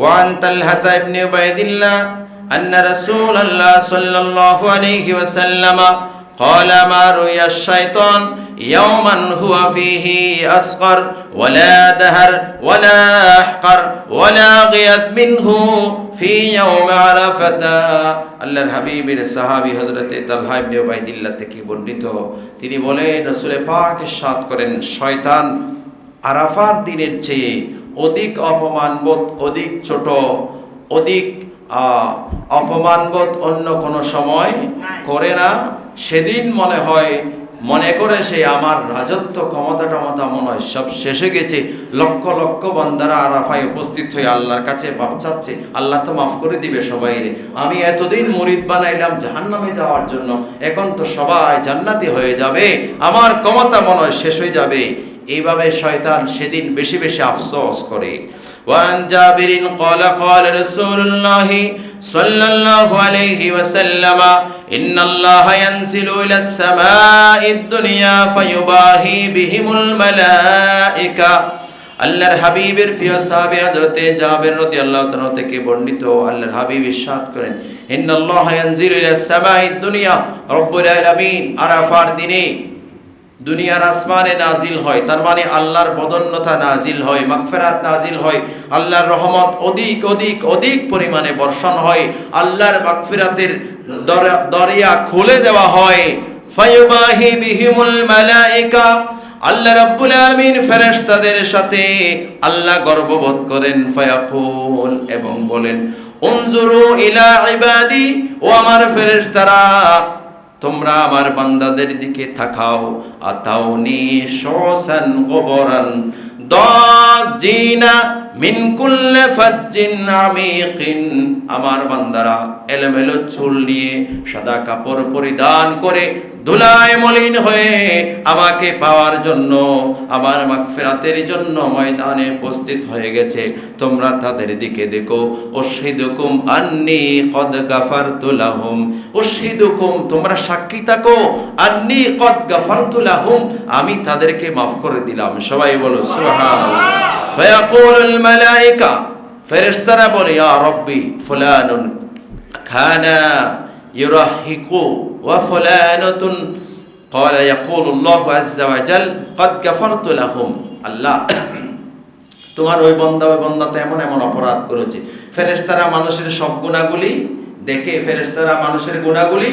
وعن طلحة بن عبيد الله أن رسول الله صلى الله عليه وسلم قال ما رؤي الشيطان يوما هو فيه أصغر ولا دهر ولا أحقر ولا غيظ منه في يوم عرفة আল্লাহর হাবিবের সাহাবী হযরত তালহা ইবনে উবাইদিল্লাহ থেকে বর্ণিত, তিনি বলেন রাসূল পাক ইরশাদ করেন, শয়তান আরাফার দিনের চেয়ে অধিক অপমানবোধ, অধিক ছোট, অধিক অপমানবোধ অন্য কোনো সময় করে না। সেদিন মনে করে সে আমার রাজত্ব ক্ষমতা মনে হয় সব শেষে গেছে। লক্ষ লক্ষ বান্দারা আরাফায় উপস্থিত হয়ে আল্লাহর কাছে মাফ চাচ্ছে, আল্লাহ তো মাফ করে দিবে সবাই। আমি এতদিন মুরিদ বানাইলাম জাহান্নামে যাওয়ার জন্য, এখন তো সবাই জান্নাতি হয়ে যাবে, আমার ক্ষমতা মনে হয় শেষ হয়ে যাবে। এইভাবে শয়তান সেদিন বেশি বেশি আফসোস করে। وعن جابر قال قال رسول الله صلى الله عليه وسلم إن الله ينزل إلى السماء الدنيا فيباهي بهم الملائكة আল্লাহর হাবিবের প্রিয় সাহাবী হযরত জাবের রাদিয়াল্লাহু তাআলা থেকে বর্ণিত, আল্লাহর হাবিব ইরশাদ করেন, ইন্নাল্লাহা ইয়ানজিলু ইলাস সামাঈদ দুনিয়া, রব্বুল আলামিন আরাফার দিনে দুনিয়ার আসমানে নাজিল হয়। তার মানে আল্লাহর বদন্যতা নাজিল হয়, মাগফিরাত নাজিল হয়, আল্লাহর রহমত অধিক অধিক অধিক পরিমাণে বর্ষণ হয়, আল্লাহর মাগফিরাতের দরিয়া খুলে দেওয়া হয়। ফায়ুবাহি বিহিমুল মালায়েকা, আল্লাহ রাব্বুল আলামিন ফেরেশতাদের সাথে আল্লাহ গর্ববোধ করেন। ফায়াকুল, এবং বলেন, উনজুরু ইলা ইবাদি, ও আমার ফেরেশতারা তোমরা আমার বান্দাদের দিকে তাকাও। আতাউনি শাসান গবরান দাজিনা মিন কুল্লি ফাজ্জিন আমিকিন, আমার বান্দারা এলোমেলো চুল নিয়ে সাদা কাপড় পরিধান করে ধুলায় মলিন হয়ে আমাকে পাওয়ার জন্য, আমার মাগফিরাতের জন্য ময়দানে উপস্থিত হয়ে গেছে। তোমরা তাদের দিকে দেখো। উশহিদুকুম আন্নী কদ গাফারতু লাহুম, উশহিদুকুম, তোমরা সাক্ষী থাকো, আন্নী কদ গাফারতু লাহুম, আমি তাদেরকে মাফ করে দিলাম। সবাই বলো সুবহানাল্লাহ। ফায়াকুলুল মালায়েকা, ফেরেশতারা বলে, ইয়া রাব্বি ফুলানুন খানা ইউরাহিকু ওয়া ফুলানাতুন, ক্বালা ইয়াকুলুল্লাহু আযজা ওয়া জাল ক্বাদ গাফারতু লাহুম, আল্লাহ তোমার ওই বান্দা তো এমন এমন অপরাধ করেছে। ফেরেশতারা মানুষের সব গুনাহগুলি দেখে, ফেরেশতারা মানুষের গুনাহগুলি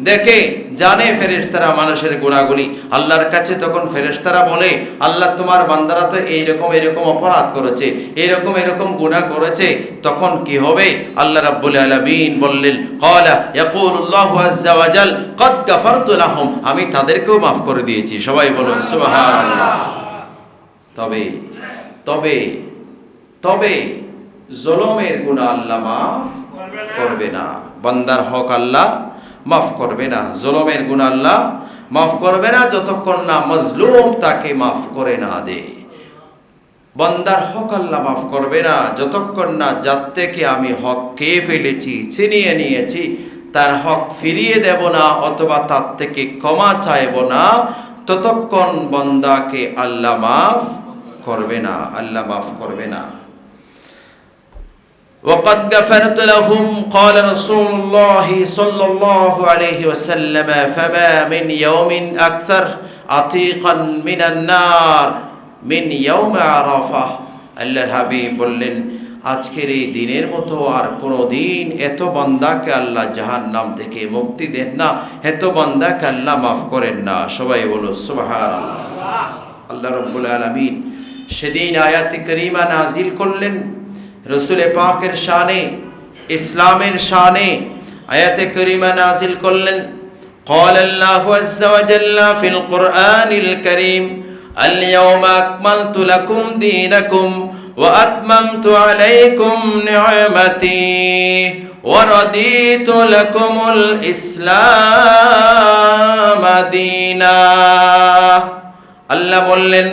দেখে, জানে ফেরেশতারা মানুষের গুনাহগুলি। আল্লাহর কাছে তখন ফেরেশতারা বলে, আল্লাহ তোমার বান্দারা তো এইরকম এরকম অপরাধ করেছে, এরকম এরকম গুনাহ করেছে, তখন কি হবে? আল্লাহ রাব্বুল আলামিন বললেন, ক্বালা ইয়াকুলুল্লাহু আযজা ওয়া জাল ক্বাদ গাফারতু লাহুম, আমি তাদেরকেও মাফ করে দিয়েছি। সবাই বলুন সুবহানাল্লাহ। তবে তবে তবে জুলুমের গুনাহ আল্লাহ মাফ করবে না, বান্দার হক আল্লাহ মাফ করবে না, জুলুমের গুনাহ আল্লাহ মাফ করবে না যতক্ষণ না মজলুম তাকে মাফ করে না দেয়। বান্দার হক আল্লাহ মাফ করবে না যতক্ষণ না যার থেকে আমি হক খেয়ে ফেলেছি, ছিনিয়ে নিয়েছি, তার হক ফিরিয়ে দেব না অথবা তার থেকে ক্ষমা চাইব না, ততক্ষণ বান্দাকে আল্লাহ মাফ করবে না, আল্লাহ মাফ করবে না। وقد غفرت لهم قال رسول الله صلى الله عليه وسلم فما من يوم أكثر عتيقا من النار من يوم عرفة আল্লাহর হাবিব বললেন, আজকের এই দিনের মতো আর কোনো দিন এত বান্দাকে আল্লাহ জাহান্নাম থেকে মুক্তি দেন না, এত বান্দাকে আল্লাহ মাফ করেন না। সবাই বলো সুবহানাল্লাহ। আল্লাহ রাব্বুল আলামিন সেদিন আয়াতে কারীমা নাজিল করলেন রসুল পাকের শানে, ইসলামের শানে আয়াতে কারীমা নাজিল করলেন। قال الله عز وجل في القرآن الكريم اليوم أكملت لكم دينكم وأتممت عليكم نعمتي ورضيت لكم الإسلام دينا। আল্লাহ বললেন,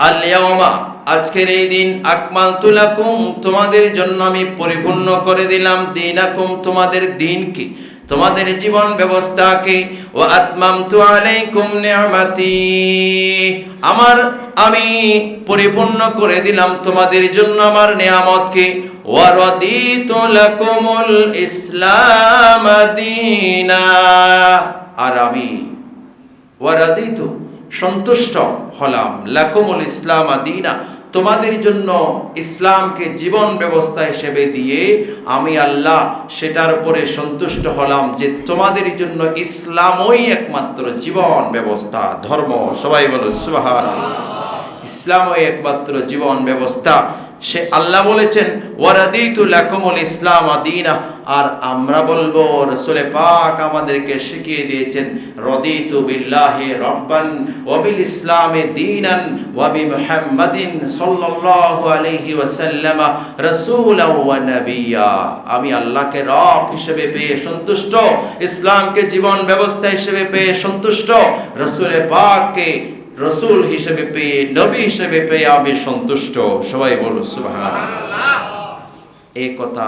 আল ইয়াউমা, আজকের এই দিন, আকমালতু লাকুম, তোমাদের জন্য আমি পরিপূর্ণ করে দিলাম, দীনাকুম, তোমাদের দ্বীনকে, তোমাদের জীবন ব্যবস্থাকে, ওয়া আতমামতু আলাইকুম নি'মাতি, আমি পরিপূর্ণ করে দিলাম তোমাদের জন্য আমার নিয়ামতকে, ওয়া রাদিতু লাকুমুল ইসলাম দীনা, আর আমি ওয়া রাদিতু সন্তুষ্ট হলাম, লাকুমুল ইসলাম দীনা তোমাদের জন্য ইসলামকে জীবন ব্যবস্থা হিসেবে দিয়ে আমি আল্লাহ সেটার উপরে সন্তুষ্ট হলাম যে তোমাদের জন্য ইসলামই একমাত্র জীবন ব্যবস্থা, ধর্ম। সবাই বলো সুবহানাল্লাহ। ইসলামই একমাত্র জীবন ব্যবস্থা। সে আল্লাহ বলেছেন ওয়ারাদিতু লাকুমুল ইসলাম দীনা, আর আমরা বলবো রাসূল পাক আমাদেরকে শিখিয়ে দিয়েছেন রাদিতু বিল্লাহি রাব্বান ওয়া বিল ইসলামি দীনান ওয়া বি মুহাম্মাদিন সাল্লাল্লাহু আলাইহি ওয়াসাল্লাম রাসূলাও ওয়া নাবিয়্যা। আমি আল্লাহকে রব হিসেবে পেয়ে সন্তুষ্ট, ইসলামকে জীবন ব্যবস্থা হিসেবে পেয়ে সন্তুষ্ট, রাসূল পাককে রসুল হিসেবে পেয়ে, নবী হিসেবে পেয়ে আমি সন্তুষ্ট। সবাই বলো সুবহানাল্লাহ। এই কথা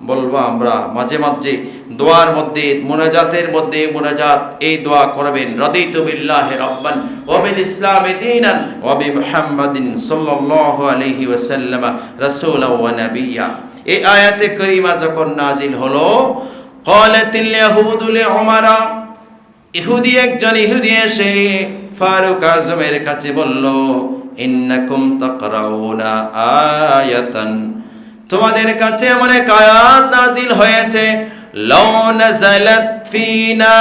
বলবো আমরা মাঝে মাঝে দোয়ার মধ্যে, মুনাজাতের মধ্যে মুনাজাত এই দোয়া করবেন, রাদিতু বিল্লাহি রাব্বান ওয়া বিল ইসলামি দীনান ওয়া বি মুহাম্মাদিন সাল্লাল্লাহু আলাইহি ওয়াসাল্লাম রাসূলাও ওয়া নাবিয়্যা। এই আয়াতে কারীমা যখন নাজিল হলো, ক্বালাতিল ইয়াহুদু লিউমারা, একজন ইহুদি এসে ফারুক আজমের কাছে বলল, ইন্নাকুম তাকরাউনা আয়াতান, তোমাদের কাছে এমন এক আয়াত নাজিল হয়েছে, লাউ নাযালাত ফিনা,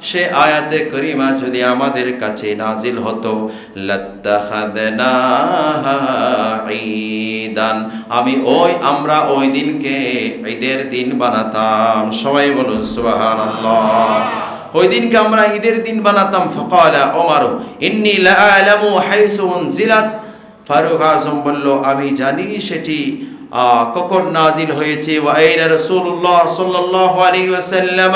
সে আয়াতে কারীমা যদি আমাদের কাছে নাজিল হতো, লাত্তাখাযনাহা ঈদান, আমরা ওই দিনকে ঈদের দিন বানাতাম। সবাই বলুন সুবহানাল্লাহ। ওই দিনকে আমরা ঈদের দিন বানাতাম। ফাকালা ওমর ইন্নী লা আ'লামু হাইসু উনজিলাত, ফারুক আজম বলল আমি জানি সেটি কখন নাজিল হয়েছে। ওয়া আইনা রাসূলুল্লাহ সাল্লাল্লাহু আলাইহি ওয়াসাল্লাম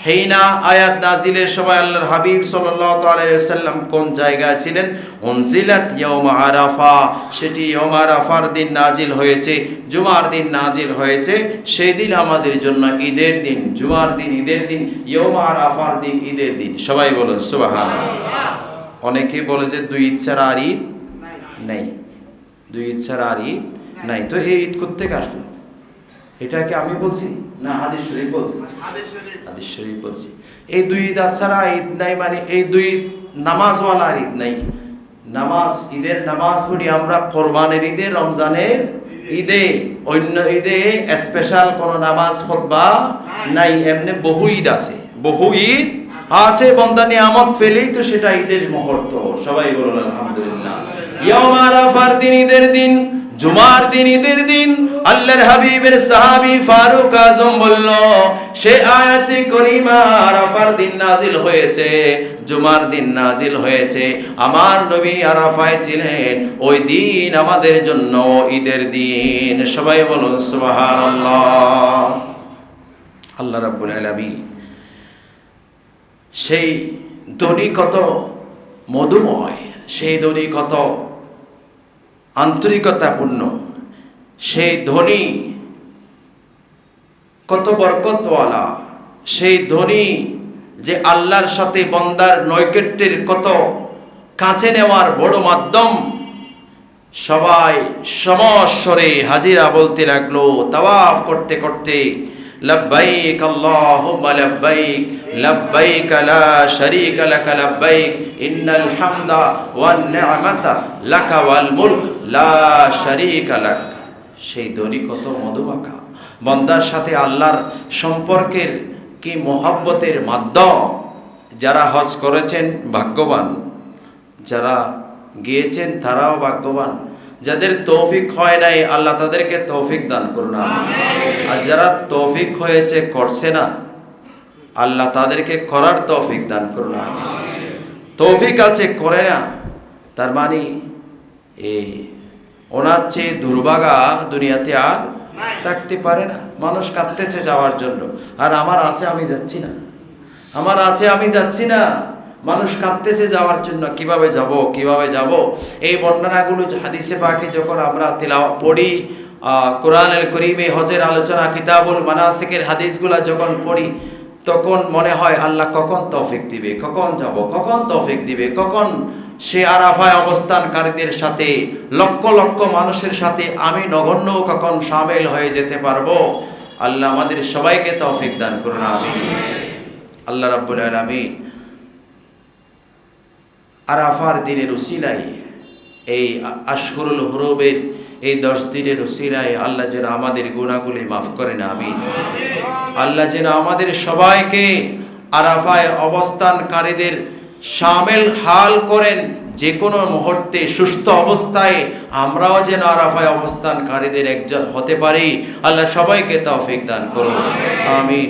হিনা, আয়াত নাজিলের সময় আল্লাহর হাবিব সাল্লাল্লাহু আলাইহি ওয়াসাল্লাম কোন জায়গায় ছিলেন? উনজিলাত ইয়াউম আরাফা, সেটি ইয়াউম আরাফার দিন নাজিল হয়েছে, জুমার দিন নাজিল হয়েছে। সেই দিন আমাদের জন্য ঈদের দিন, জুমার দিন ঈদের দিন, ইয়াউম আরাফার দিন ঈদের দিন। সবাই বলুন সুবহানাল্লাহ। অনেকে বলে যে দুই ঈদ ছাড়া আর ঈদ নেই, দুই ঈদ ছাড়া আর ঈদ নাই। তো এই ঈদ কোত্থেকে আসলো? এটা কি আমি বলছি না হাদিস শরীফ বলছি? হাদিস শরীফ বলছি। এই দুই ঈদ ছাড়া ঈদ নাই, মানে এই দুই নামাজওয়ালা ঈদ নাই। নামাজ, ঈদের নামাজ পড়ি আমরা কোরবানের ঈদে, রমজানের ঈদে, অন্য ঈদে স্পেশাল কোনো নামাজ খুতবা নাই। এমনি বহু ঈদ আছে, বহু ঈদ আছে, বান্দা নিয়ামত পেলেই তো সেটা ঈদের মুহূর্ত। সবাই বলুন আলহামদুলিল্লাহ। ইয়াউম আরাফার দিন ঈদের দিন, জুমার দিন ঈদের দিন। আল্লাহর হাবিবের সাহাবী ফারুক আজম বলল, সে আয়াতে কারীমা আরাফার দিন নাজিল হয়েছে, জুমার দিন নাজিল হয়েছে, আমার নবী আরাফায় ছিলেন, ওই দিন আমাদের জন্য ঈদের দিন। সবাই বলুন সুবহানাল্লাহ। আল্লাহ রাব্বুল আলামিন সেই ধ্বনি কত মধুময়, সেই ধ্বনি কত আন্তরিকতাপূর্ণ, সেই ধ্বনি কত বরকতওয়ালা, সেই ধ্বনি যে আল্লাহর সাথে বান্দার নৈকট্যের কত কাছে নেওয়ার বড় মাধ্যম। সবাই সমস্বরে হাজিরা বলতে লাগলো, তাওয়াফ করতে করতে, লব্বাইক আল্লাহুম্মা লব্বাইক, লব্বাইক লা শারীকা লাকা লব্বাইক, ইন্নাল হামদা ওয়ান নি'মাতা লাকা ওয়াল মুলক লা শারীকা লাক। সেই ধ্বনি কত মধুমাখা, বান্দার সাথে আল্লাহর সম্পর্কের কি মহব্বতের মাধ্যম। যারা হজ করেছেন ভাগ্যবান, যারা গিয়েছেন তারাও ভাগ্যবান, যাদের তৌফিক হয় নাই আল্লাহ তাদেরকে তৌফিক দান করুন। আর যারা তৌফিক হয়েছে করছে না, আল্লাহ তাদেরকে করার তৌফিক দান করুন। তৌফিক আছে করে না, তার মানে এই ওনার চেয়ে দুর্ভাগা দুনিয়াতে আর থাকতে পারে না। মানুষ কাঁদতেছে যাওয়ার জন্য, আর আমার আছে আমি যাচ্ছি না, আমার আছে আমি যাচ্ছি না। মানুষ কাঁদতেছে যাওয়ার জন্য, কিভাবে যাব কিভাবে যাব। এই বর্ণনাগুলো হাদিসে পাকে যখন আমরা তিলাওয়াত পড়ি, কোরআনুল কারীমে হজের আলোচনা, কিতাবুল মানাসিকের হাদিসগুলো যখন পড়ি, তখন মনে হয় আল্লাহ কখন তৌফিক দিবে, কখন যাব, কখন তৌফিক দিবে, কখন সে আরাফায় অবস্থানকারীদের সাথে লক্ষ লক্ষ মানুষের সাথে আমি নগণ্য কখন শামিল হয়ে যেতে পারবো। আল্লাহ আমাদের সবাইকে তৌফিক দান করুন, আমিন। আল্লাহ রাব্বুল আলামিন আরাফার দিনের উসিলায়, এই আশহুরুল হুরুবের এই 10 দিনের উসিলায় আল্লাহ যেন আমাদের গুনাহগুলি মাফ করেন, আমিন। আল্লাহ যেন আমাদের সবাইকে আরাফায় অবস্থানকারীদের শামিল হাল করেন, যে কোনো মুহূর্তে সুস্থ অবস্থায় আমরাও যেন আরাফায় অবস্থানকারীদের একজন হতে পারি। আল্লাহ সবাইকে তৌফিক দান করুন, আমিন।